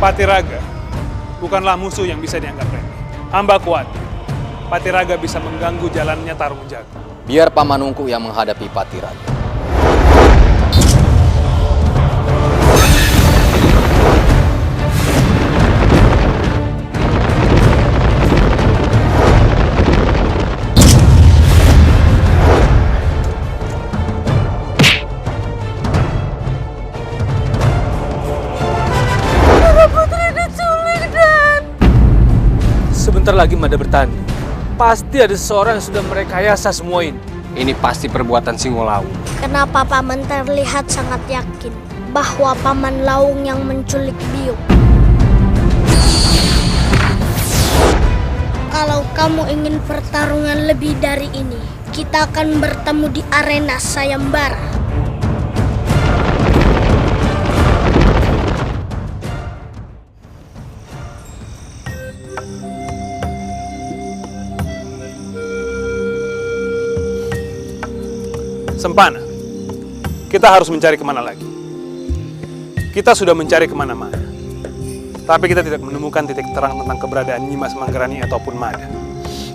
Patiraga bukanlah musuh yang bisa dianggap remeh. Hamba kuat, Patiraga bisa mengganggu jalannya Tarungjago. Biar Pamanungku yang menghadapi Patiraga. Sebentar lagi Mada bertanding. Pasti ada seseorang yang sudah merekayasa semua ini. Ini pasti perbuatan Singolawu. Kenapa Paman terlihat sangat yakin bahwa Paman Laung yang menculik Biung? Kalau kamu ingin pertarungan lebih dari ini, kita akan bertemu di arena Sayembara. Sempana, kita harus mencari kemana lagi. Kita sudah mencari kemana-mana, tapi kita tidak menemukan titik terang tentang keberadaan Nyimas Manggarani ataupun Mada.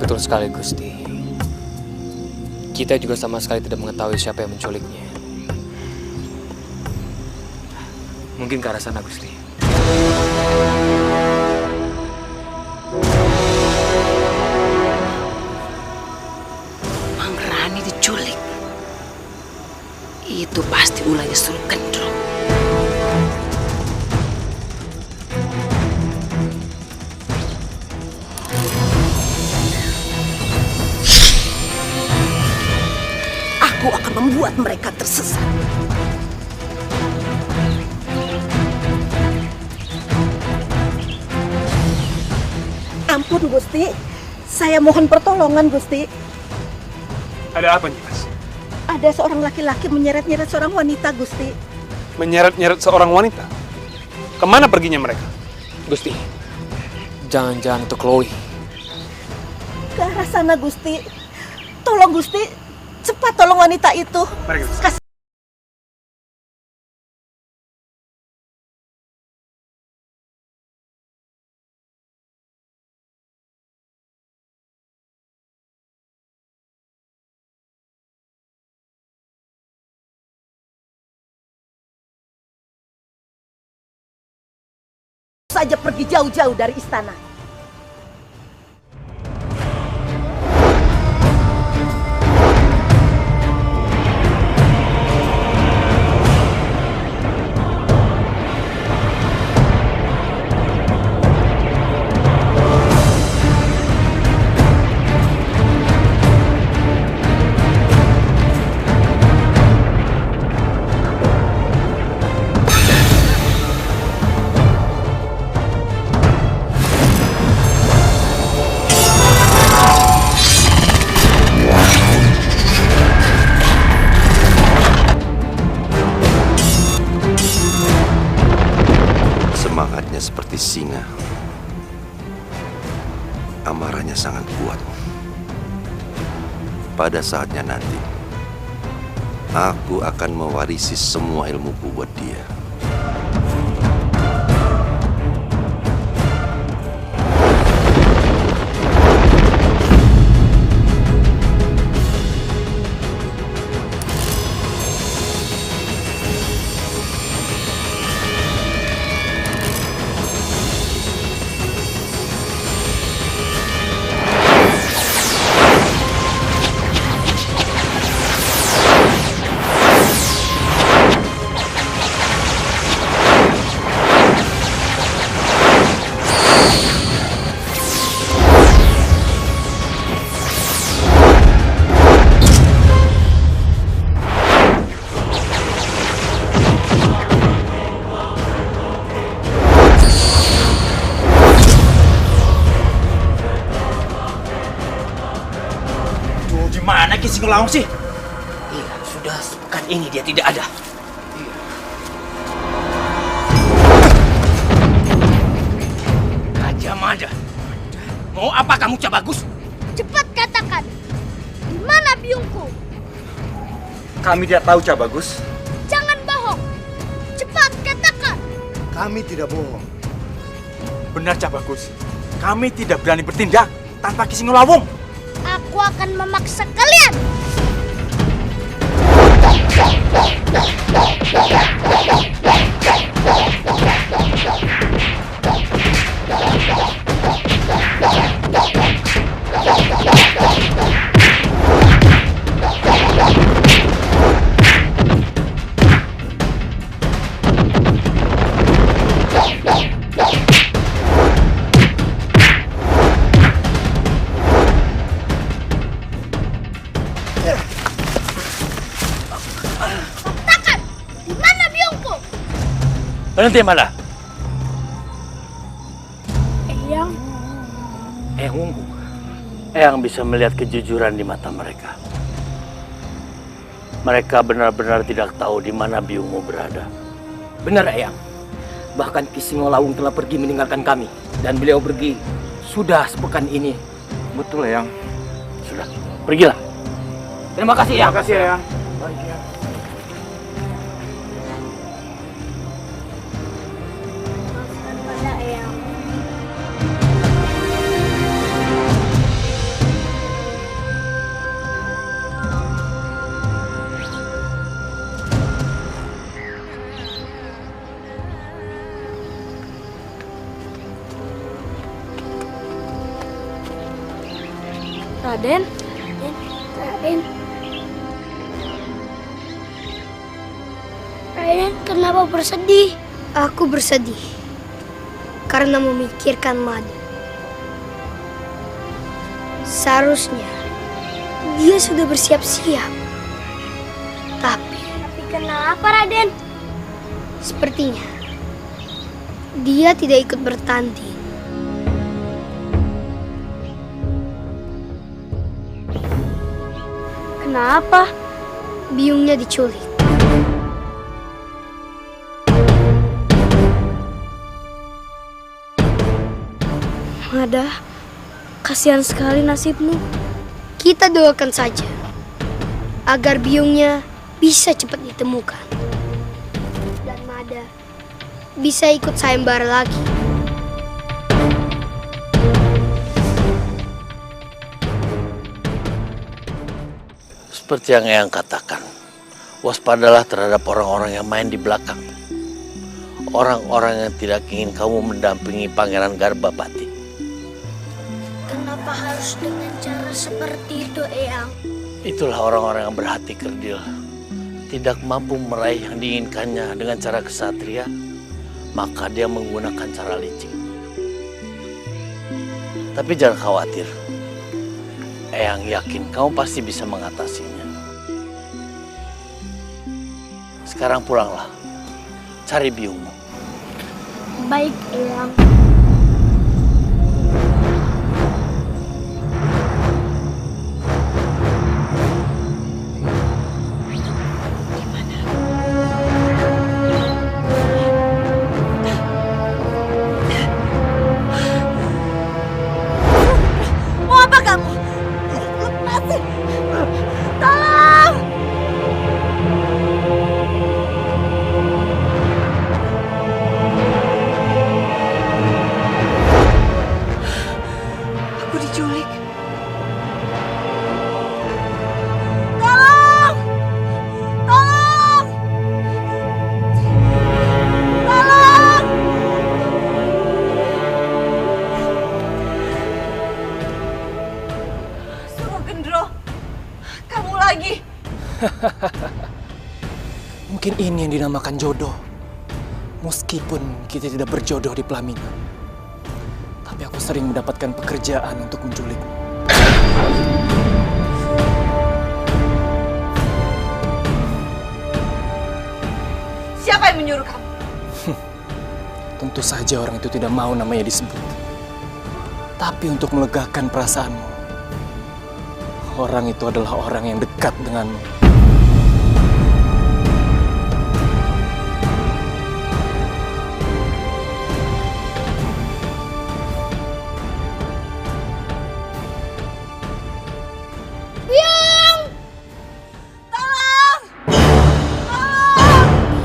Betul sekali, Gusti. Kita juga sama sekali tidak mengetahui siapa yang menculiknya. Mungkin ke arah sana, Gusti. Manggarani diculik. Itu pasti ulahnya Suru Gendro. Aku akan membuat mereka tersesat. Ampun, Gusti. Saya mohon pertolongan, Gusti. Ada apa, Nyimas? Ada seorang laki-laki menyeret-nyeret seorang wanita, Gusti. Menyeret-nyeret seorang wanita? Kemana perginya mereka? Gusti, jangan-jangan itu Chloe. Ke arah sana, Gusti. Tolong, Gusti. Cepat tolong wanita itu. Mari kita. Saja pergi jauh-jauh dari istana. Semangatnya seperti singa. Amarahnya sangat kuat. Pada saatnya nanti, aku akan mewarisi semua ilmuku buat dia. Mana Ki Singolawu sih? Iya, sudah sepekan ini dia tidak ada. Raja Mada, mau apa kamu, Cabagus? Cepat katakan, di mana biungku? Kami tidak tahu, Cabagus. Jangan bohong, cepat katakan. Kami tidak bohong. benar, Cak Bagus. Kami tidak berani bertindak tanpa Ki Singolawung. Aku akan memaksa kalian. Katakan, di mana biungku? Berhenti mana? Eyang, Wunggu. Eyang bisa melihat kejujuran di mata mereka. Mereka benar-benar tidak tahu di mana biungmu berada. Benar, Eyang. Bahkan Ki Singolawung telah pergi meninggalkan kami. Dan beliau pergi sudah sepekan ini. Betul, Eyang. Sudah, pergilah. Terima kasih, Eyang. Terima kasih, Eyang. maafkan pada Eyang. Raden, Raden. Raden, kenapa bersedih? Aku bersedih karena memikirkan Mada. Seharusnya dia sudah bersiap-siap. Tapi kenapa, Raden? Sepertinya dia tidak ikut bertanding. Kenapa? Biungnya diculik. Mada, kasihan sekali nasibmu. Kita doakan saja agar biungnya bisa cepat ditemukan. Dan Mada bisa ikut sayembara lagi. Seperti yang Eyang katakan, waspadalah terhadap orang-orang yang main di belakang. Orang-orang yang tidak ingin kamu mendampingi Pangeran Garbapati. Kenapa harus dengan cara seperti itu, Eyang? Itulah orang-orang yang berhati kerdil. Tidak mampu meraih yang diinginkannya dengan cara kesatria, maka dia menggunakan cara licik. Tapi jangan khawatir. Eyang yakin kamu pasti bisa mengatasinya. Sekarang pulanglah. Cari biungmu. Baik, Eyang. mau apa kamu? Lepasin! Tolong! Aku diculik. Tolong! Tolong! Tolong! Suruh Gendro, kamu lagi. Mungkin ini yang dinamakan jodoh. Meskipun kita tidak berjodoh di pelaminan, tapi aku sering mendapatkan pekerjaan untuk menculikmu. Siapa yang menyuruh kamu? Tentu saja orang itu tidak mau namanya disebut. Tapi untuk melegakan perasaanmu, orang itu adalah orang yang dekat denganmu. Biung! Tolong!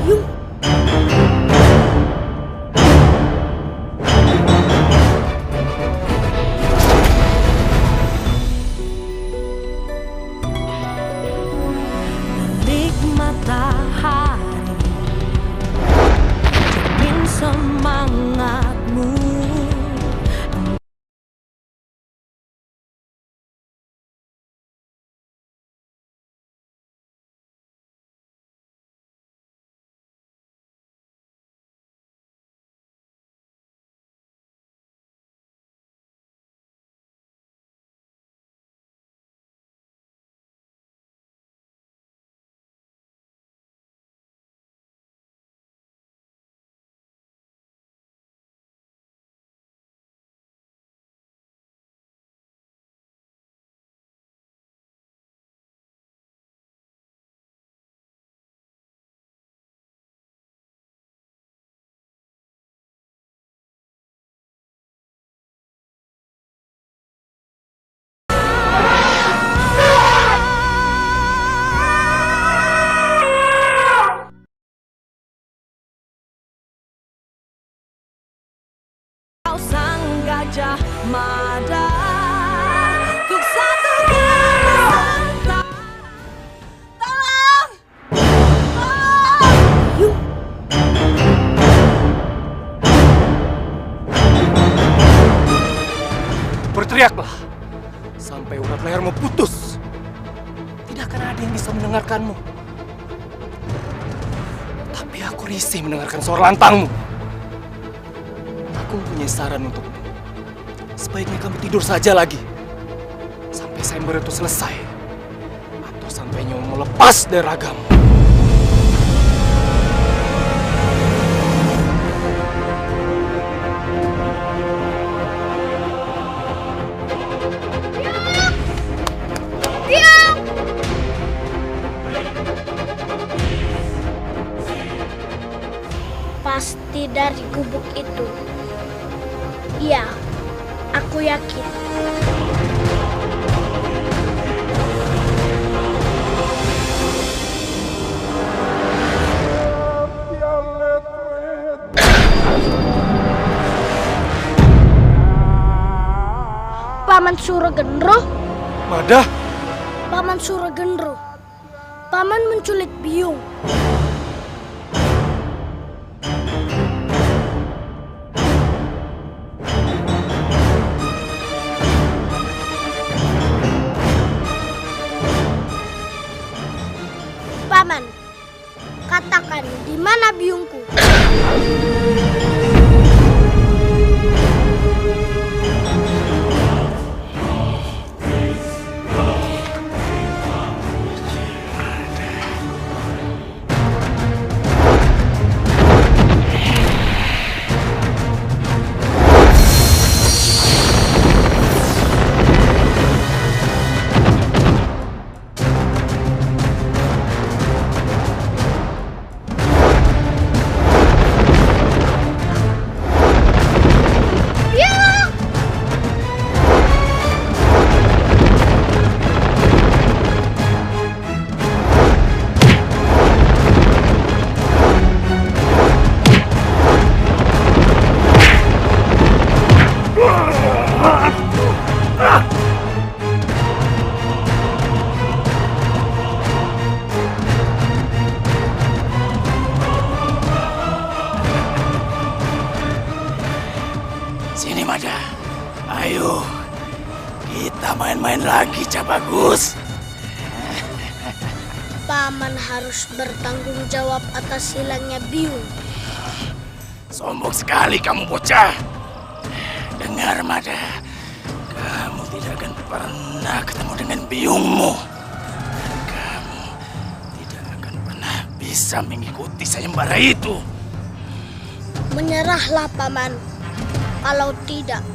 Biung! Gajah Mada. Untuk satu kata. Tolong! Yuk. Berteriaklah sampai urat lehermu putus. Tidak akan ada yang bisa mendengarkanmu. Tapi aku risih mendengarkan suara lantangmu. Aku punya saran untukmu. Sebaiknya kamu tidur saja lagi sampai sayembara itu selesai, atau sampai nyawamu lepas dari ragamu. Pasti dari gubuk itu. Iya, aku yakin. Paman Suragendro? Mada? Paman Suragendro. Paman menculik Biung. Paman, katakan di mana biungku? Sini Mada, ayo kita main-main lagi, Cabagus. Paman harus bertanggung jawab atas hilangnya Biung. Sombong sekali kamu bocah. Dengar Mada, kamu tidak akan pernah ketemu dengan biungmu. Kamu tidak akan pernah bisa mengikuti sayembara itu. Menyerahlah Paman. Kalau tidak,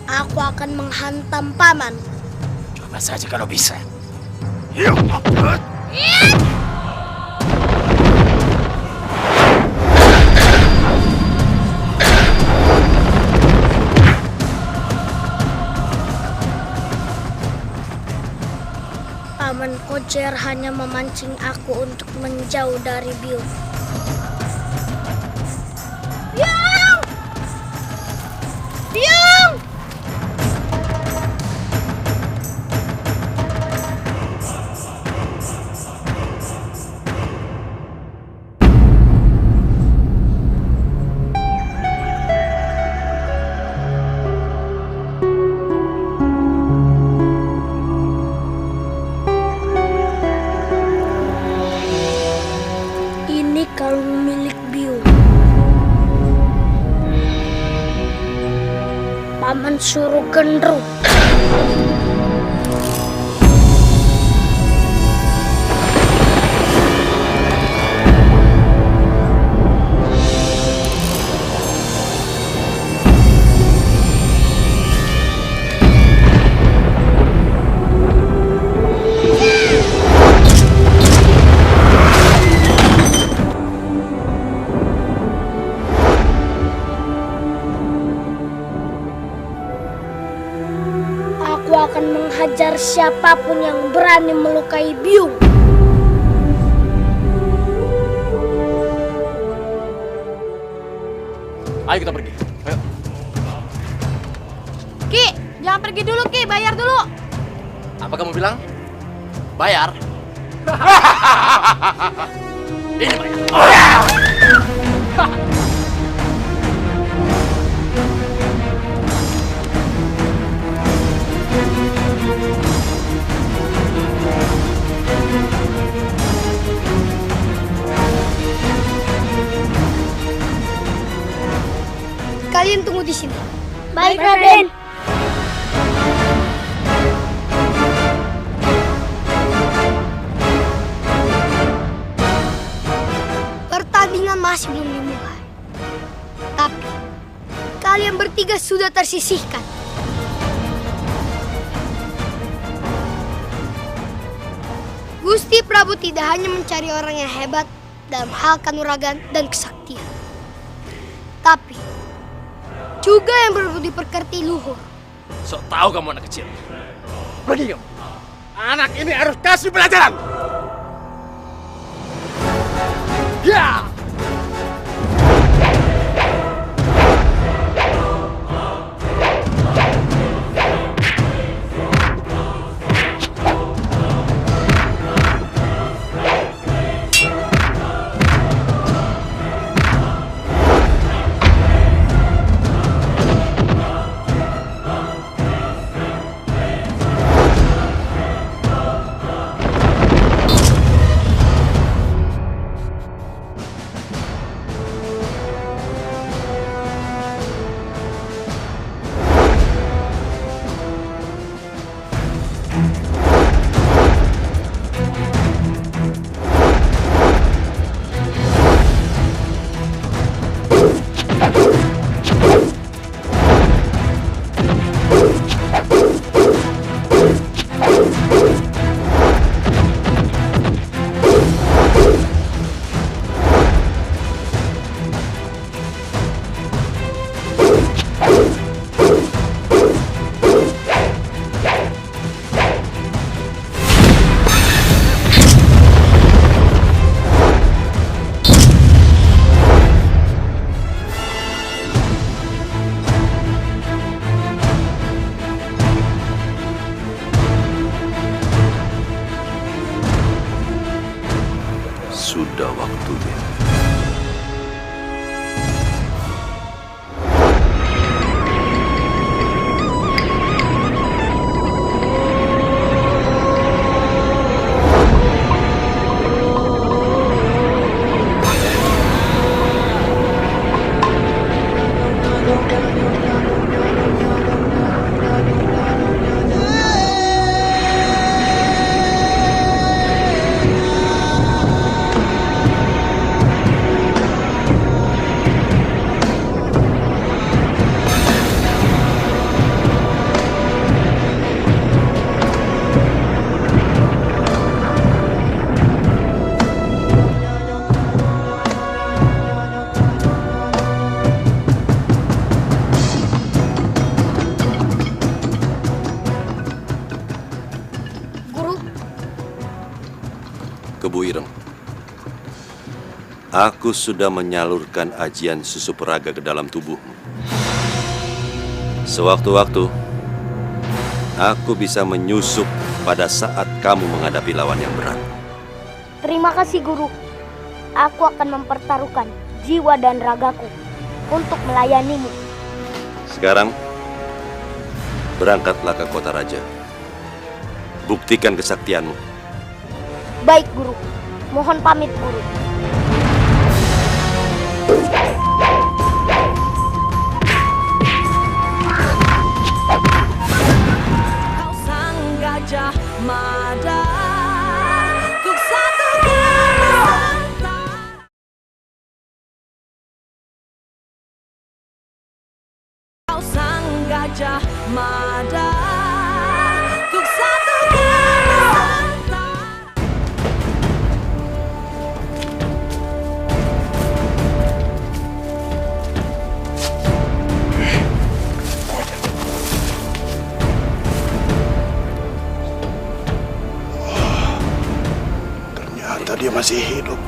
aku akan menghantam Paman. Coba saja kalau bisa. Yuk. Paman Kocer hanya memancing aku untuk menjauh dari Biung. Biung! Biung! Ini kalung milik Biung. Paman Suragendro. Aku akan menghajar siapapun yang berani melukai Biung. Ayo kita pergi. Ayo. Jangan pergi dulu, Ki. Bayar dulu. Apa kamu bilang? Bayar? Ini bayar. Kalian tunggu di sini. Baik, Raden. Pertandingan masih belum dimulai. Tapi kalian bertiga sudah tersisihkan. Gusti Prabu tidak hanya mencari orang yang hebat dalam hal kanuragan dan kesaktian, tapi juga yang berbudi pekerti luhur. Sok tahu kamu anak kecil. Pergi kamu. Anak ini harus kasih pelajaran. Ya! Sudah waktunya. Kebu Ireng, aku sudah menyalurkan ajian susu peraga ke dalam tubuhmu. Sewaktu-waktu, aku bisa menyusup pada saat kamu menghadapi lawan yang berat. Terima kasih, Guru. Aku akan mempertaruhkan jiwa dan ragaku untuk melayanimu. Sekarang, berangkatlah ke kota raja. Buktikan kesaktianmu. Baik, Guru. Mohon pamit, Guru. Kau sang gajah mada, untuk satu Nusantara. Kau sang gajah mada, untuk satu Nusantara. Ternyata dia masih hidup.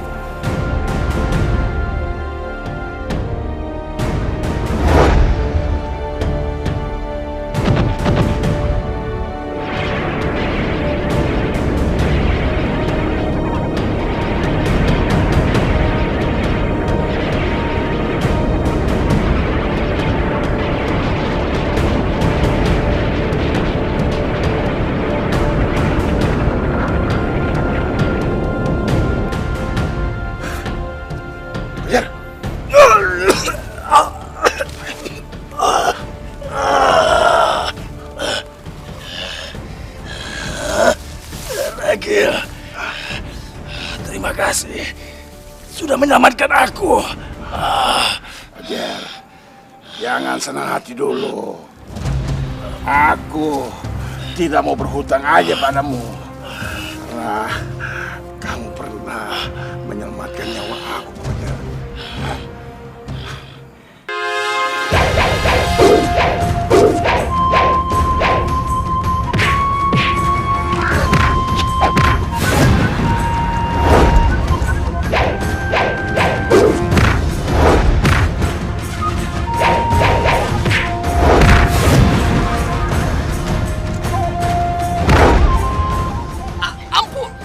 Agil, terima kasih sudah menyelamatkan aku. Agil, jangan senang hati dulu. Aku tidak mau berhutang aja padamu. Karena kamu pernah menyelamatkan nyawa aku, Agil.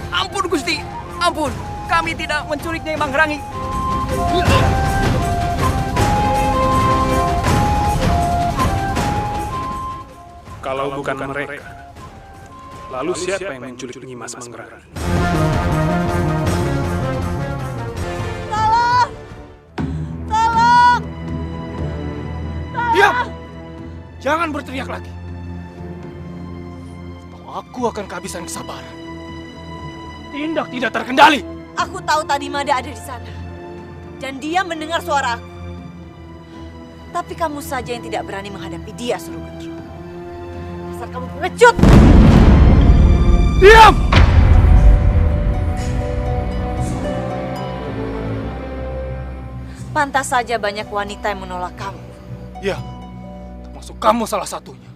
Ampun Gusti, ampun. Kami tidak menculik Nyai Mangrangi. Kalau bukan mereka, lalu siapa yang menculik Nyimas Mangrangi? Tolong! Tolong! Diam! Jangan berteriak lagi. Atau aku akan kehabisan kesabaran. Tindak tidak terkendali. Aku tahu tadi Mada ada di sana. Dan dia mendengar suara aku. Tapi kamu saja yang tidak berani menghadapi dia, Surugendro. Dasar kamu pengecut! Diam! Pantas saja banyak wanita yang menolak kamu. Ya, termasuk kamu salah satunya.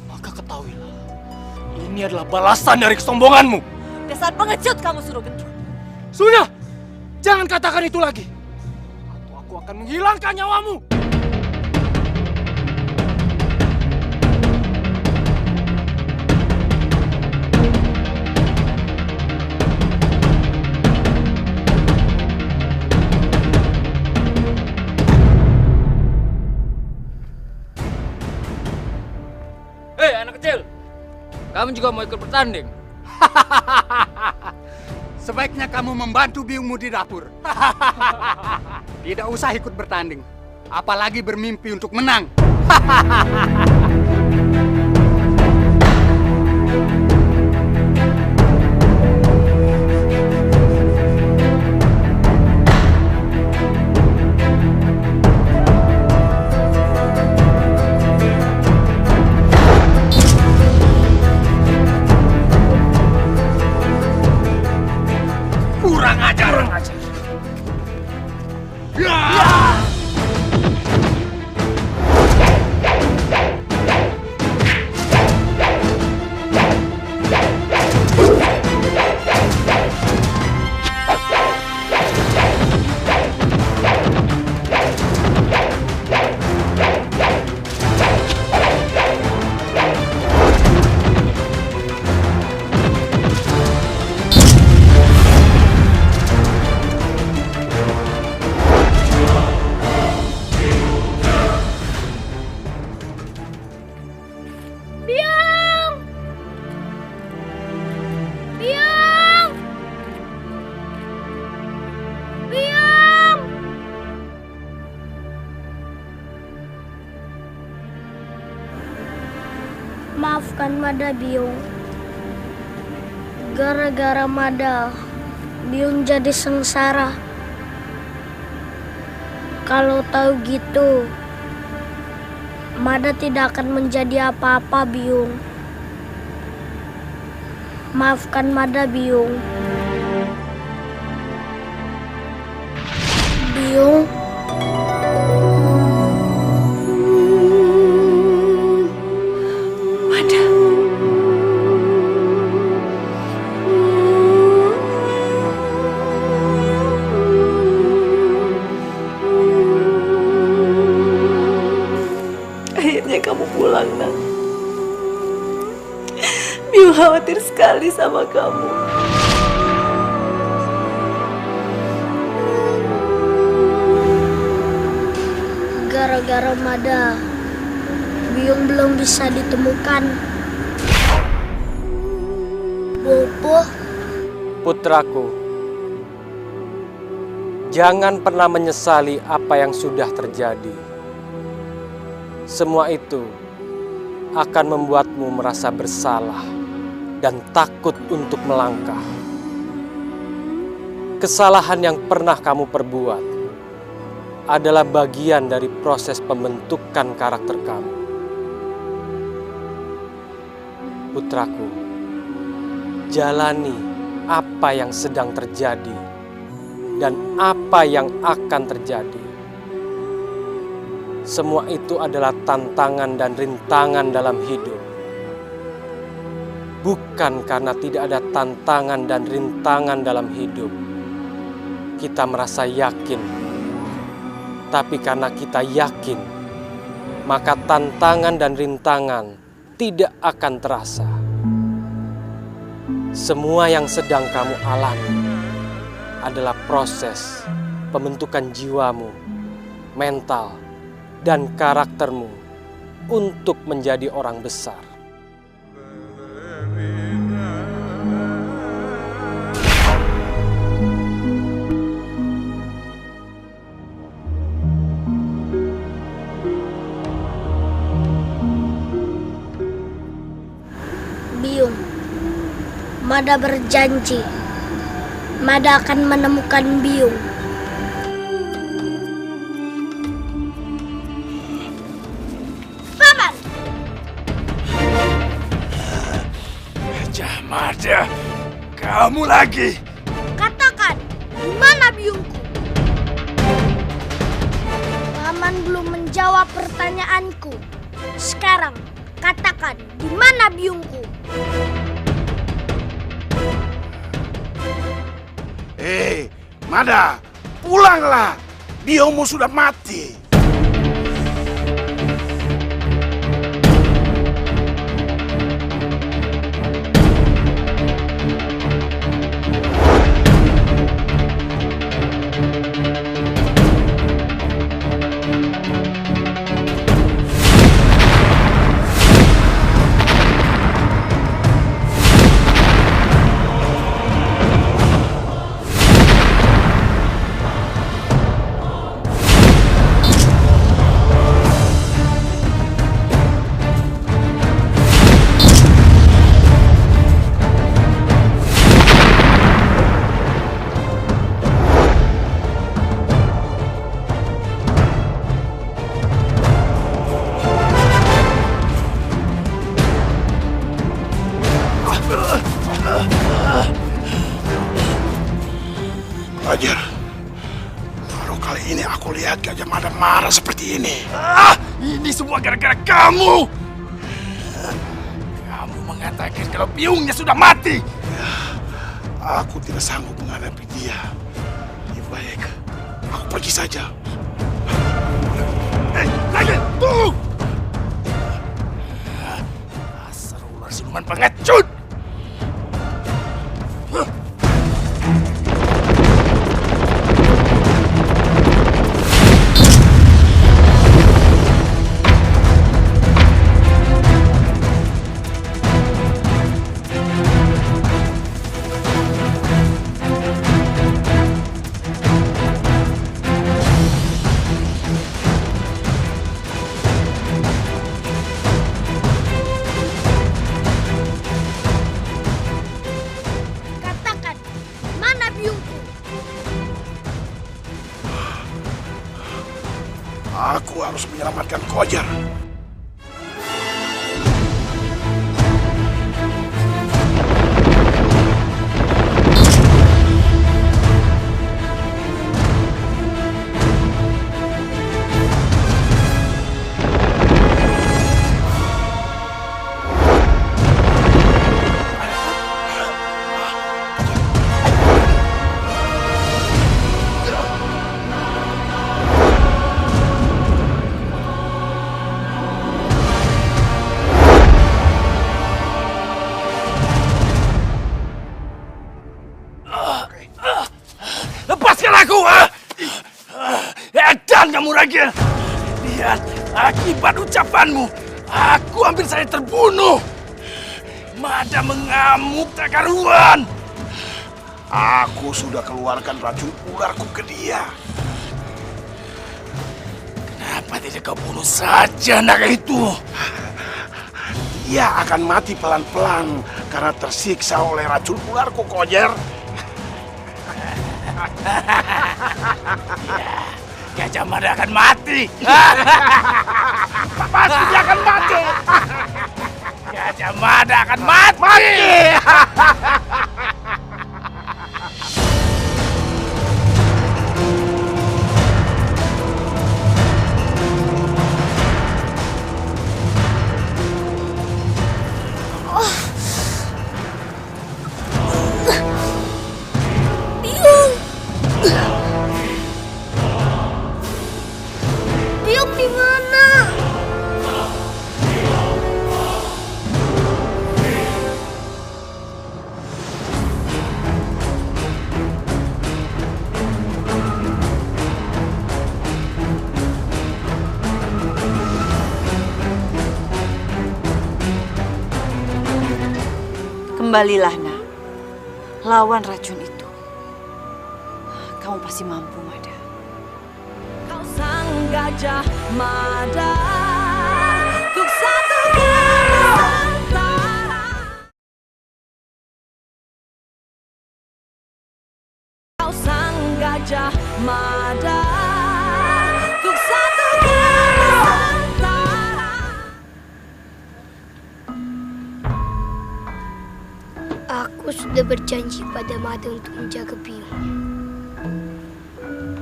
Maka ketahuilah, ini adalah balasan dari kesombonganmu. Dasar pengecut kamu, Surugendro. Sudah! Jangan katakan itu lagi. Atau aku akan menghilangkan nyawamu. Hei anak kecil, kamu juga mau ikut bertanding? Sebaiknya kamu membantu biungmu di dapur. Tidak usah ikut bertanding. Apalagi bermimpi untuk menang. Kurang ajar. Kurang ajar. Biung! Biung! Biung! Maafkan Mada, Biung. Gara-gara Mada, Biung jadi sengsara. Kalau tahu gitu, Mada tidak akan menjadi apa-apa, Biung. Maafkan Mada, Biung. Biung. Mada. Akhirnya kamu pulang, Nak. Biung khawatir sekali sama kamu. Gara-gara Mada, Biung belum bisa ditemukan. Bopo, Putraku, jangan pernah menyesali apa yang sudah terjadi. Semua itu akan membuatmu merasa bersalah dan takut untuk melangkah. Kesalahan yang pernah kamu perbuat adalah bagian dari proses pembentukan karakter kamu. Putraku, jalani apa yang sedang terjadi dan apa yang akan terjadi. Semua itu adalah tantangan dan rintangan dalam hidup. Bukan karena tidak ada tantangan dan rintangan dalam hidup kita merasa yakin, tapi karena kita yakin, maka tantangan dan rintangan tidak akan terasa. Semua yang sedang kamu alami adalah proses pembentukan jiwamu, mental, dan karaktermu untuk menjadi orang besar. Biyung, Mada berjanji Mada akan menemukan Biyung. Paman! Mada, kamu lagi. Katakan, di mana Biyungku? Paman belum menjawab pertanyaanku. Sekarang, katakan, di mana Biyungku? Hei, Mada, pulanglah. Biyungmu sudah mati. Fajar, baru kali ini aku lihat Gajah Mada marah seperti ini. Ini semua gara-gara kamu. Kamu mengatakan kalau Biyungnya sudah mati. Aku tidak sanggup menghadapi dia. Lebih baik aku pergi saja. Lagi, tunggu! Dasar ular siluman pengecut! Aku harus menyelamatkan Fajar. Lepaskan aku! Edan kamu Ragil! Lihat, akibat ucapanmu, aku hampir saja terbunuh. Mada mengamuk tak karuan. Aku sudah keluarkan racun ularku ke dia. Kenapa tidak kau bunuh saja naga itu? Dia akan mati pelan-pelan karena tersiksa oleh racun ular Kokojer. Gajah Mada akan mati. Pasti dia akan mati. Gajah Mada akan mati. Biung di mana? Kembalilah, nak. Lawan racun itu. Kamu pasti mampu, Mada. Kau sang Gajah Mada, untuk satukan Nusantara. Kau sang Gajah Mada, untuk satukan Nusantara. Aku sudah berjanji pada Mada untuk menjaga biungnya.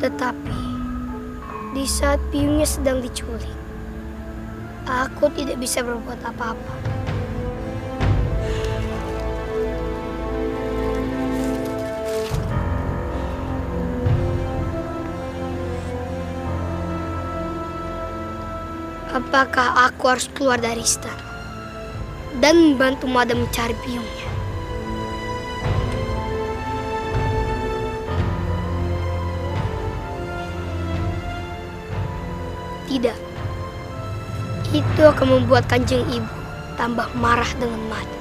Tetapi di saat biungnya sedang diculik, aku tidak bisa berbuat apa-apa. Apakah aku harus keluar dari istana dan membantu Mada mencari biungnya? Tidak. Itu akan membuat Kanjeng Ibu tambah marah dengan Mada.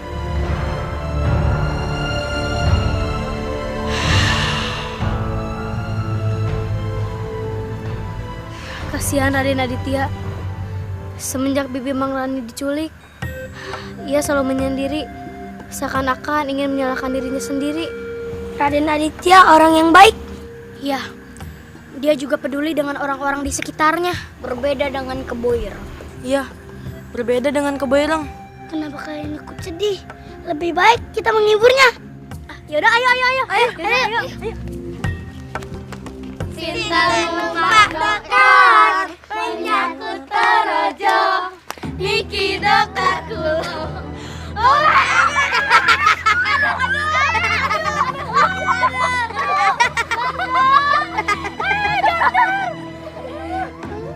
Kasihan Raden Aditya. Semenjak Bibi Manglani diculik, ia selalu menyendiri, seakan-akan ingin menyalahkan dirinya sendiri. Raden Aditya orang yang baik. Ya, dia juga peduli dengan orang-orang di sekitarnya. Berbeda dengan Keboireng. Iya, berbeda dengan Keboireng. Kenapa kalian ikut sedih? Lebih baik kita menghiburnya. Yaudah, ayo. Ayo. Cinta numpak dokter, menyangkut torojo, Niki dokterku.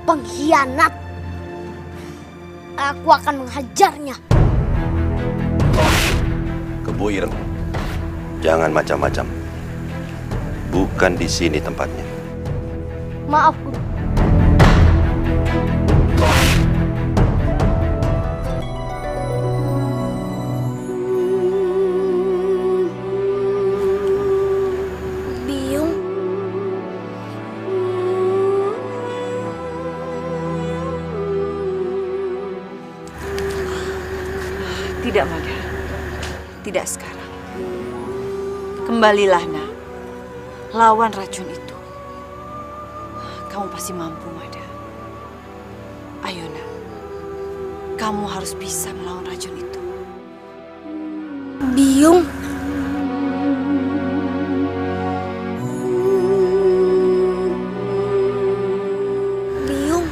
Pengkhianat. Aku akan menghajarnya. Keboireng, jangan macam-macam. Bukan di sini tempatnya. Maaf, Guru. Biung. Tidak, Mada. Tidak sekarang. Kembalilah, nak. Lawan racun itu. Kamu pasti mampu, Mada. Ayo, nak. Kamu harus bisa melawan racun itu. Biung. Biung.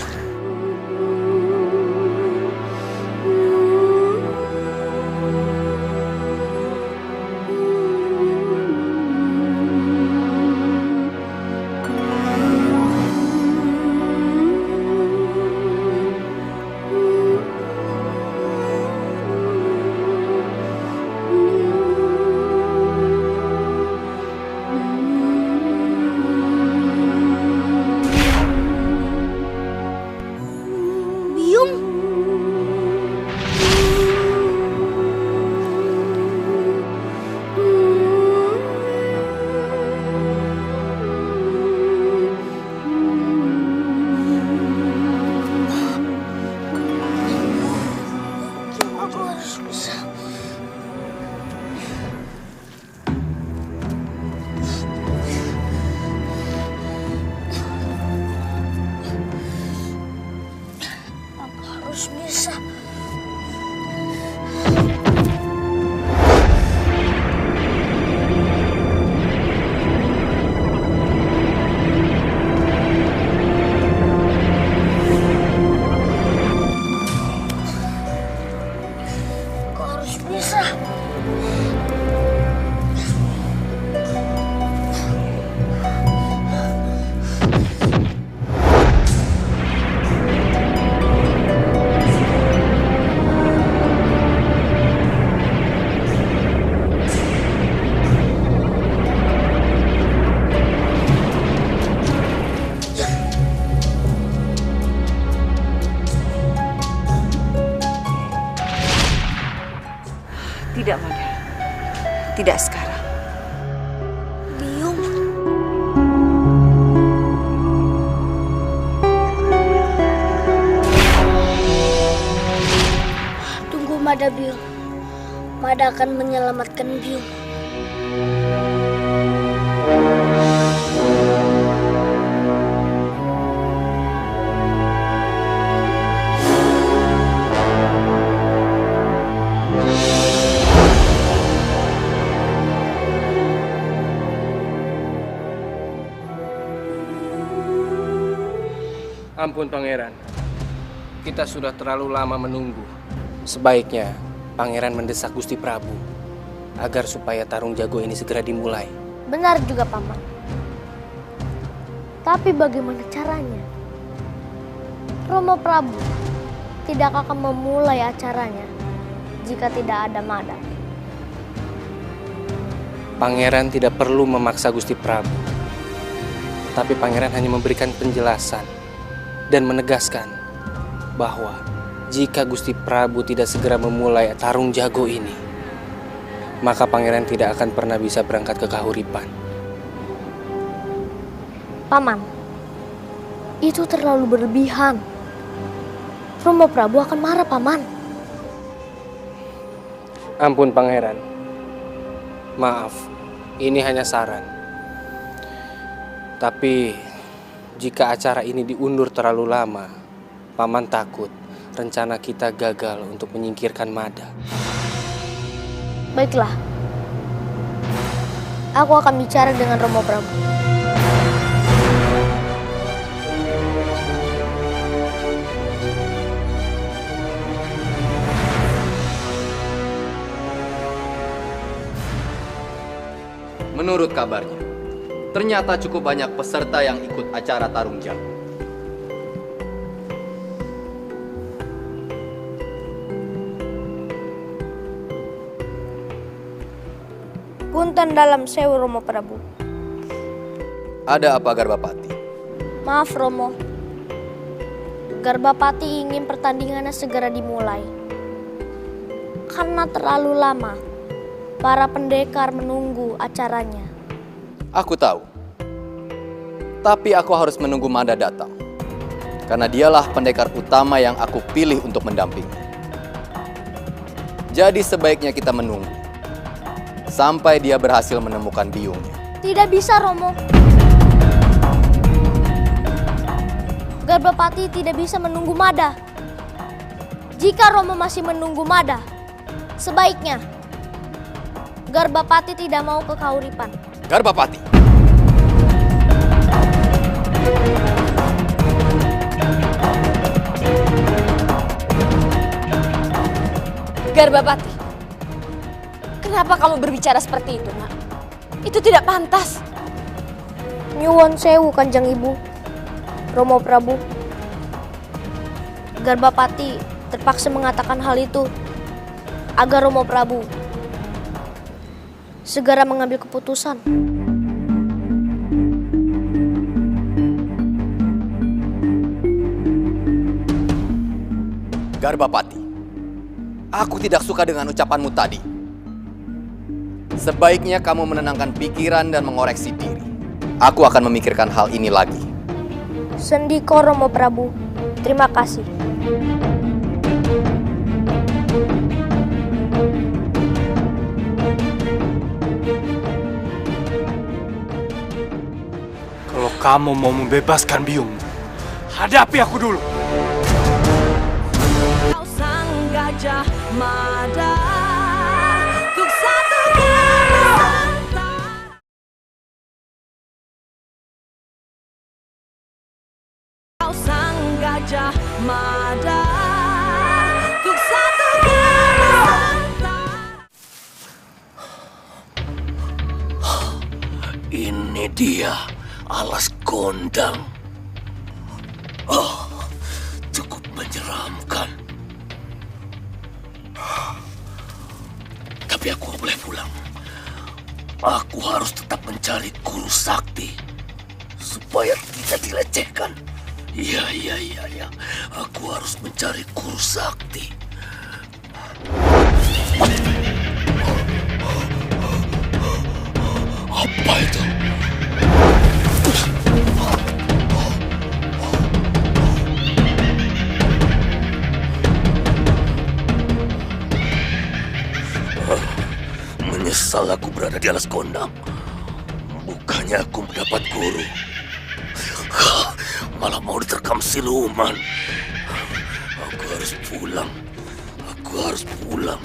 bisa. Tidak, Mada. Tidak sekarang. Biung. Tunggu Mada, Biung. Mada akan menyelamatkan Biung. Ampun Pangeran, kita sudah terlalu lama menunggu. Sebaiknya Pangeran mendesak Gusti Prabu agar supaya tarung jago ini segera dimulai. Benar juga, Paman. Tapi bagaimana caranya? Romo Prabu tidak akan memulai acaranya jika tidak ada Mada. Pangeran tidak perlu memaksa Gusti Prabu. Tapi Pangeran hanya memberikan penjelasan dan menegaskan bahwa jika Gusti Prabu tidak segera memulai tarung jago ini, maka Pangeran tidak akan pernah bisa berangkat ke Kahuripan. Paman, itu terlalu berlebihan. Romo Prabu akan marah, Paman. Ampun Pangeran, maaf, ini hanya saran. Tapi jika acara ini diundur terlalu lama, Paman takut rencana kita gagal untuk menyingkirkan Mada. Baiklah, aku akan bicara dengan Romo Prabu. Menurut kabarnya, ternyata cukup banyak peserta yang ikut acara tarung jago. Punten dalam sewu, Romo Prabu. Ada apa, Garbapati? Maaf, Romo. Garbapati ingin pertandingannya segera dimulai. Karena terlalu lama, para pendekar menunggu acaranya. Aku tahu. Tapi aku harus menunggu Mada datang. Karena dialah pendekar utama yang aku pilih untuk mendampingi. Jadi sebaiknya kita menunggu sampai dia berhasil menemukan biungnya. Tidak bisa, Romo. Garbapati tidak bisa menunggu Mada. Jika Romo masih menunggu Mada, sebaiknya Garbapati tidak mau ke Kahuripan. Garbapati. Garbapati, kenapa kamu berbicara seperti itu, Nak? Itu tidak pantas. Nyuwun sewu, Kanjeng Ibu. Romo Prabu. Garbapati terpaksa mengatakan hal itu agar Romo Prabu segera mengambil keputusan. Garbapati, aku tidak suka dengan ucapanmu tadi. Sebaiknya kamu menenangkan pikiran dan mengoreksi diri. Aku akan memikirkan hal ini lagi. Sendiko, Romo Prabu. Terima kasih. Kalau kamu mau membebaskan Biung, hadapi aku dulu. Kau sang gajah Mada, untuk satunya. Kau sang gajah Mada, untuk satunya. Ini dia alas gondang. Oh, cukup menyeramkan. Tapi aku nggak boleh pulang. Aku harus tetap mencari guru sakti supaya tidak dilecehkan. Iya. Aku harus mencari guru sakti. Apa itu? Menyesal aku berada di alas gondang. Bukannya aku mendapat guru, malah mau diterkam siluman. Aku harus pulang. Aku harus pulang.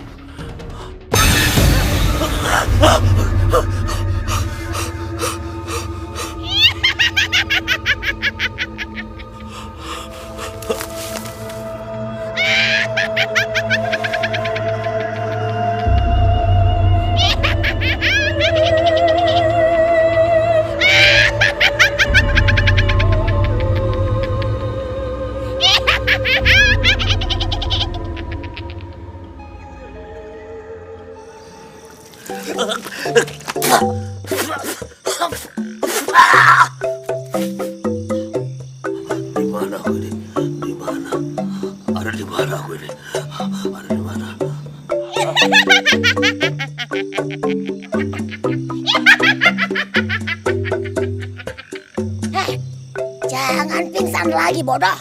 Jangan pingsan lagi, bodoh.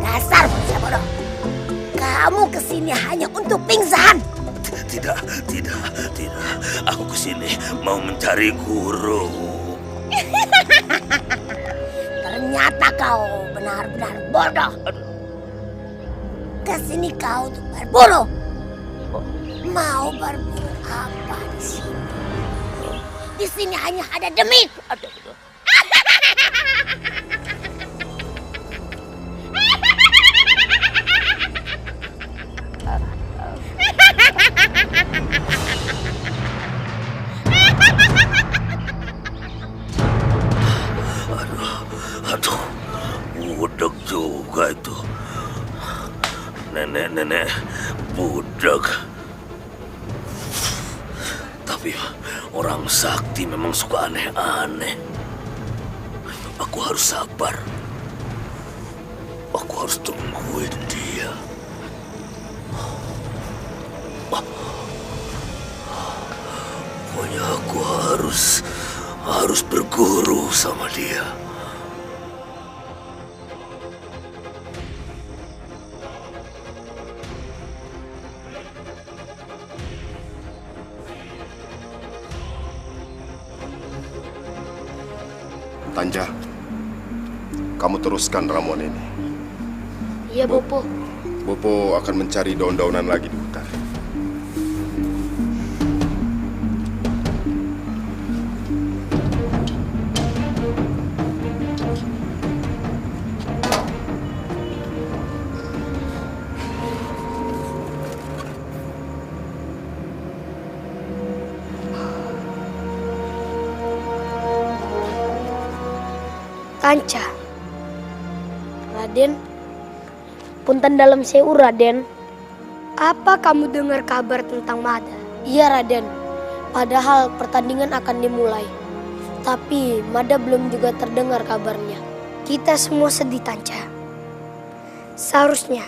Dasar manusia bodoh. Kamu kesini hanya untuk pingsan. Tidak. Aku kesini mau mencari guru. Ternyata kau benar-benar bodoh. Kesini kau untuk berburu. Mau berburu apa di sini? Di sini hanya ada demit. Aduh, budak juga itu. Nenek budak. Tapi orang sakti memang suka aneh-aneh. Aku harus sabar. Aku harus tungguin dia. Pokoknya aku harus berguru sama dia. Tanja, kamu teruskan ramuan ini. Iya, Bopo. Bopo akan mencari daun-daunan lagi di hutan. Kanca. Raden, punten dalam sewu, Raden. Apa kamu dengar kabar tentang Mada? Iya, Raden. Padahal pertandingan akan dimulai. Tapi Mada belum juga terdengar kabarnya. Kita semua sedih, Tanca. Seharusnya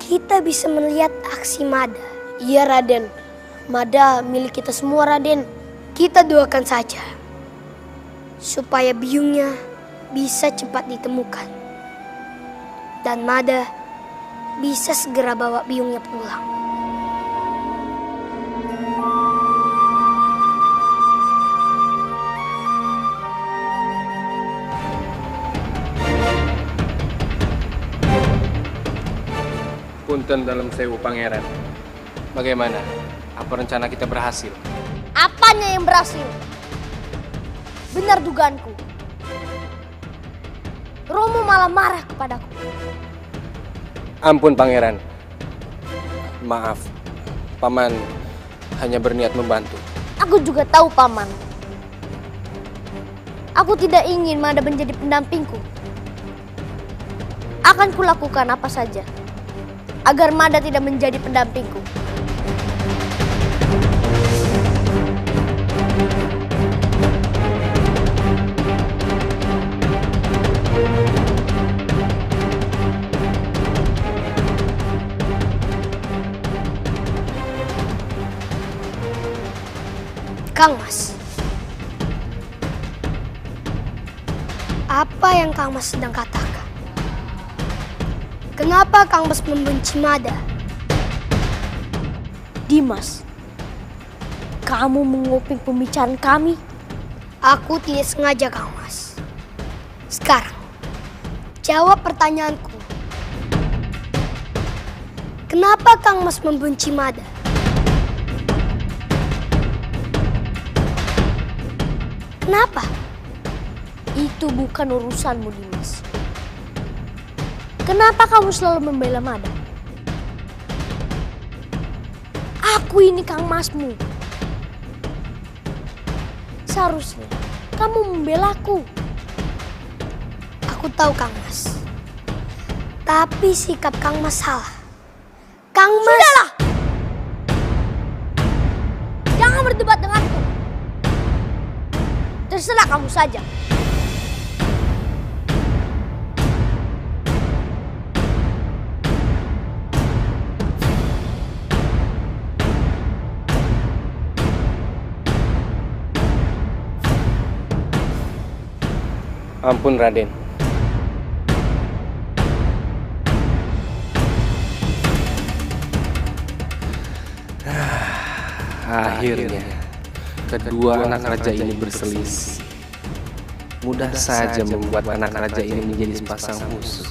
kita bisa melihat aksi Mada. Iya, Raden. Mada milik kita semua, Raden. Kita doakan saja supaya biungnya bisa cepat ditemukan. Dan Mada bisa segera bawa biungnya pulang. Punten dalam sewu, Pangeran. Bagaimana? Apa rencana kita berhasil? Apanya yang berhasil? Benar dugaanku. Romo malah marah kepadaku. Ampun Pangeran. Maaf, Paman hanya berniat membantu. Aku juga tahu, Paman. Aku tidak ingin Mada menjadi pendampingku. Akan kulakukan apa saja agar Mada tidak menjadi pendampingku. Kang Mas, apa yang Kang Mas sedang katakan? Kenapa Kang Mas membenci Mada? Dimas, kamu menguping pembicaraan kami? Aku tidak sengaja, Kang Mas. Sekarang, jawab pertanyaanku. Kenapa Kang Mas membenci Mada? Kenapa? Itu bukan urusanmu, Dimas. Kenapa kamu selalu membela Mada? Aku ini Kang Masmu. Seharusnya kamu membelaku. Aku tahu Kang Mas. Tapi sikap Kang Mas salah. Kang Mas... Sudahlah! Jangan berdebat denganku. Terserah kamu saja. Ampun Raden. Akhirnya kedua anak raja ini berselisih. Mudah saja membuat anak raja ini menjadi sepasang musuh.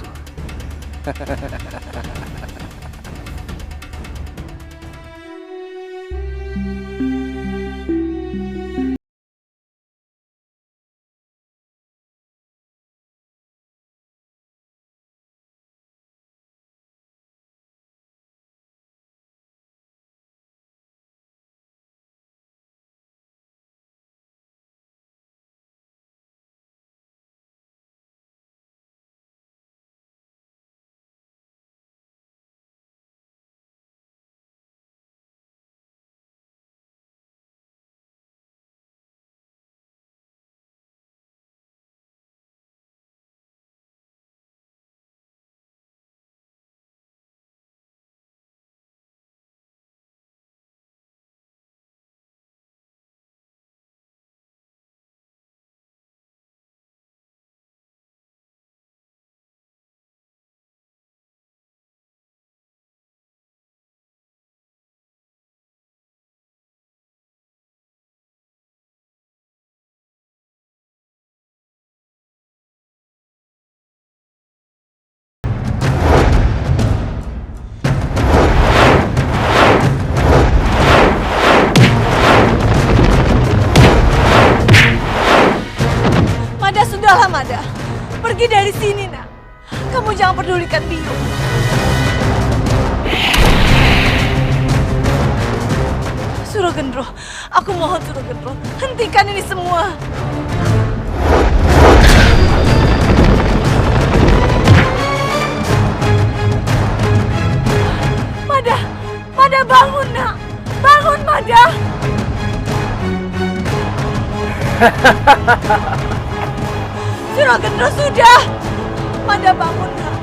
Sudahlah, Mada. Pergi dari sini, nak. Kamu jangan pedulikan Biung. Suragendro, aku mohon Suragendro, hentikan ini semua. Mada, Mada bangun, nak. Bangun, Mada. Suragendro, sudah. Mada bangun, nak.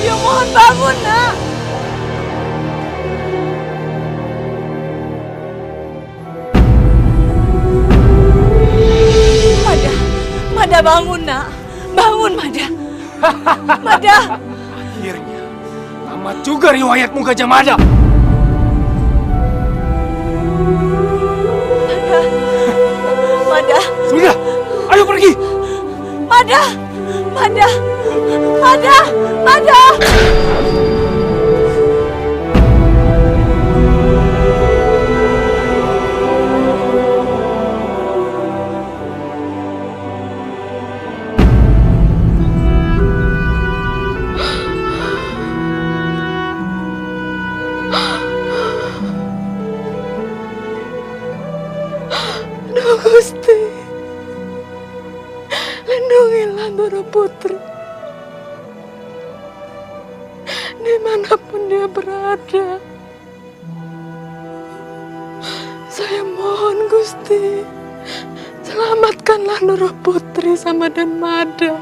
Ya mohon bangun, nak. Mada bangun, nak. Bangun, Mada. Mada. Akhirnya, tamat juga riwayatmu Gajah Mada. Mada. Sudah, ayo pergi. Mada. Mada. Mada. Mada. Duh Gusti, lindungilah Ndoro Putri dimanapun dia berada. Saya mohon Gusti, selamatkanlah Ndoro Putri sama Den Mada.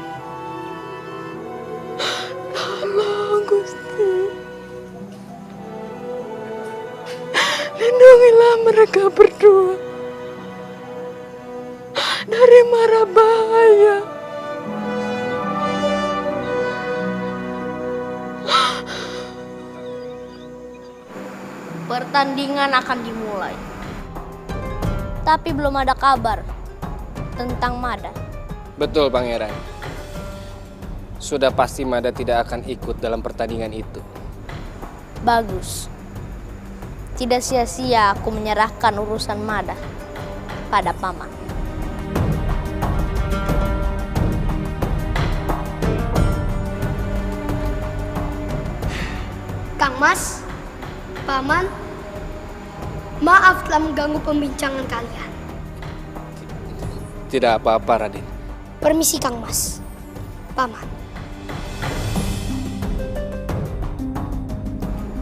Tolong Gusti, lindungilah mereka berdua dari mara bahaya. Pertandingan akan dimulai. Tapi belum ada kabar tentang Mada. Betul, Pangeran. Sudah pasti Mada tidak akan ikut dalam pertandingan itu. Bagus. Tidak sia-sia aku menyerahkan urusan Mada pada Paman. Kang Mas, Paman, maaf telah mengganggu pembincangan kalian. Tidak apa-apa, Raden. Permisi Kang Mas, Paman.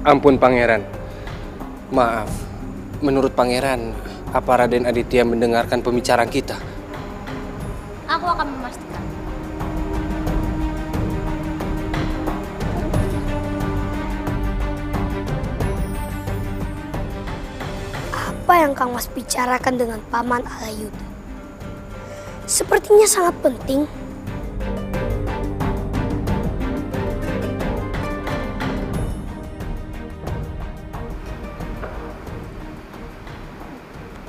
Ampun, Pangeran. Maaf. Menurut Pangeran, apa Raden Aditya mendengarkan pembicaraan kita? Aku akan memastikan. Apa yang Kang Mas bicarakan dengan Paman Alayuda? Sepertinya sangat penting.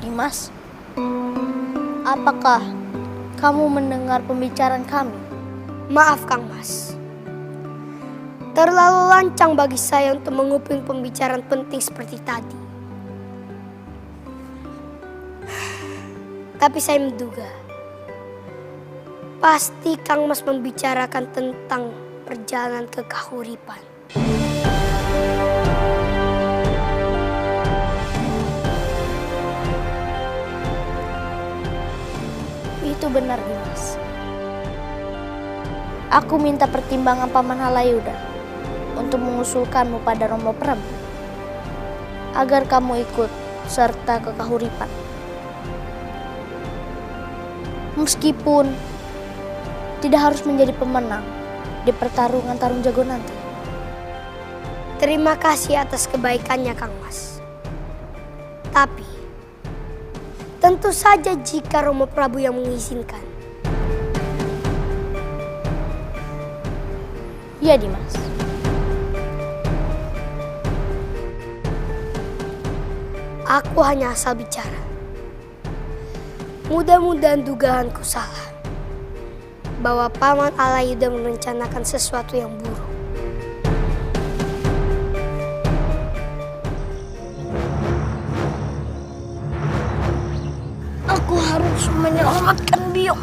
Dimas, apakah kamu mendengar pembicaraan kami? Maaf Kang Mas, terlalu lancang bagi saya untuk menguping pembicaraan penting seperti tadi. Tapi saya menduga, pasti Kang Mas membicarakan tentang perjalanan ke Kahuripan. Itu benar, Dimas. Aku minta pertimbangan Paman Halayuda untuk mengusulkanmu pada Romo Prabu agar kamu ikut serta ke Kahuripan. Meskipun tidak harus menjadi pemenang di pertarungan Tarung Jago nanti. Terima kasih atas kebaikannya Kang Mas. Tapi tentu saja jika Romo Prabu yang mengizinkan. Ya Dimas. Aku hanya asal bicara. Mudah-mudahan dugaanku salah. Bahwa Paman Alayuda merencanakan sesuatu yang buruk. Aku harus menyelamatkan Biong.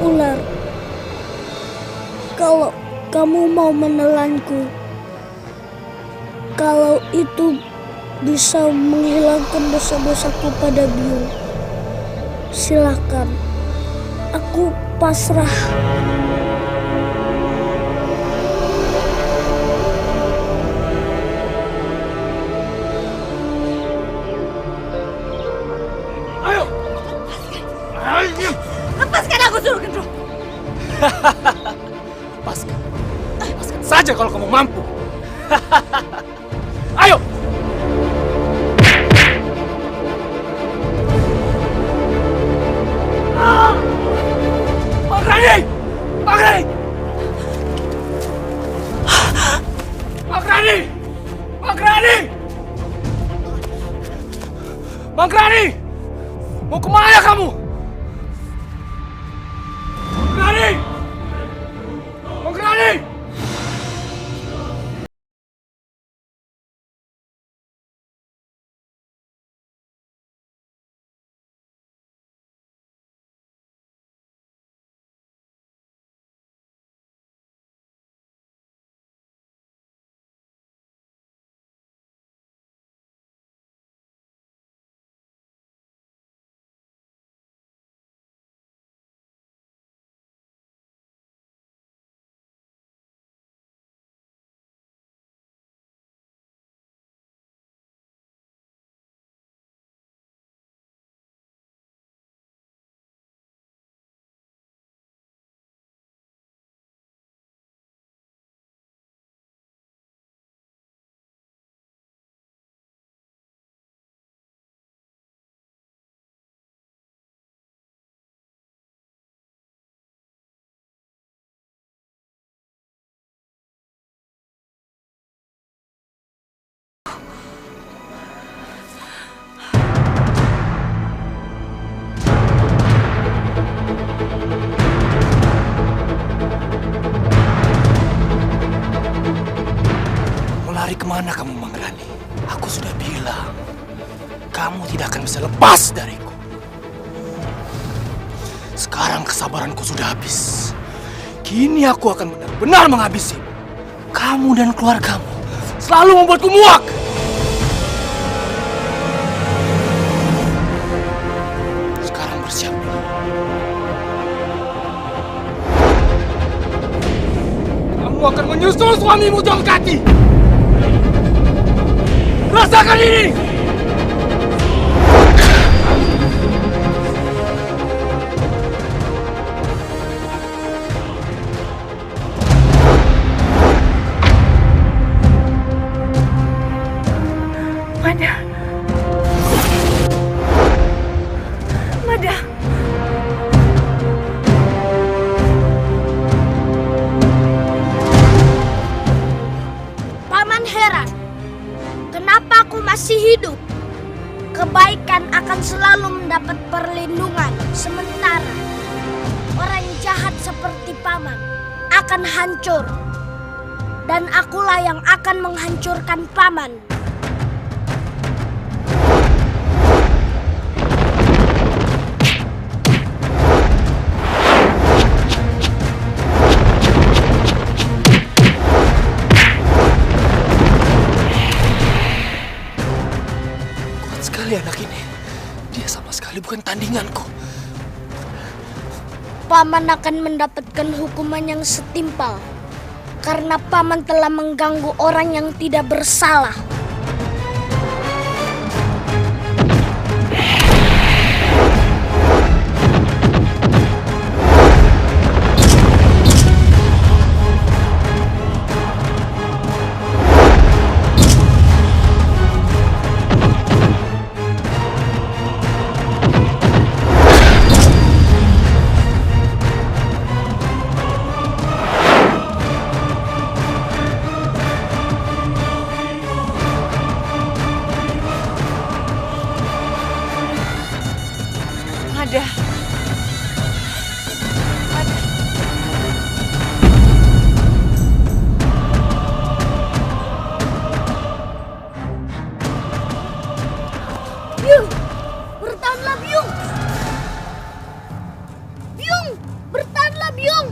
Ular, kalau kamu mau menelanku, kalau itu bisa menghilangkan dosa-dosaku pada Biong, silakan. Aku pasrah. Ayo! Ayo! Lepaskan aku, Surugendro! Lepaskan. Lepaskan saja kalau kamu mampu. Ayo! Bang Rani! Bang Rani! Bang Rani! Bang Rani! Bang Rani! Mau kemana kamu? Bang Rani! Bang Rani! kamu tidak akan bisa lepas dariku. Sekarang kesabaranku sudah habis. Kini aku akan benar-benar menghabisi kamu dan keluargamu. Selalu membuatku muak. Sekarang bersiap. Kamu akan menyusul suamimu Jongkati. Rasakan ini. Mada. Mada. Paman heran, kenapa aku masih hidup? Kebaikan akan selalu mendapat perlindungan, sementara orang jahat seperti Paman akan hancur. Dan akulah yang akan menghancurkan Paman. Sekali anak ini, dia sama sekali bukan tandinganku. Paman akan mendapatkan hukuman yang setimpal karena Paman telah mengganggu orang yang tidak bersalah. Mada. Mada. Byung, bertahanlah Byung. Byung, bertahanlah Byung.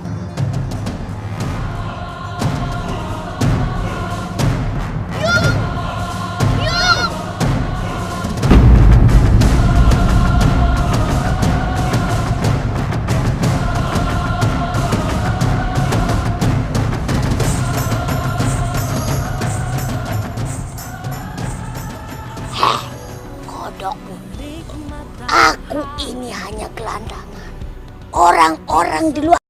Byung, Byung. Kodokmu, aku ini hanya gelandangan. Orang-orang di luar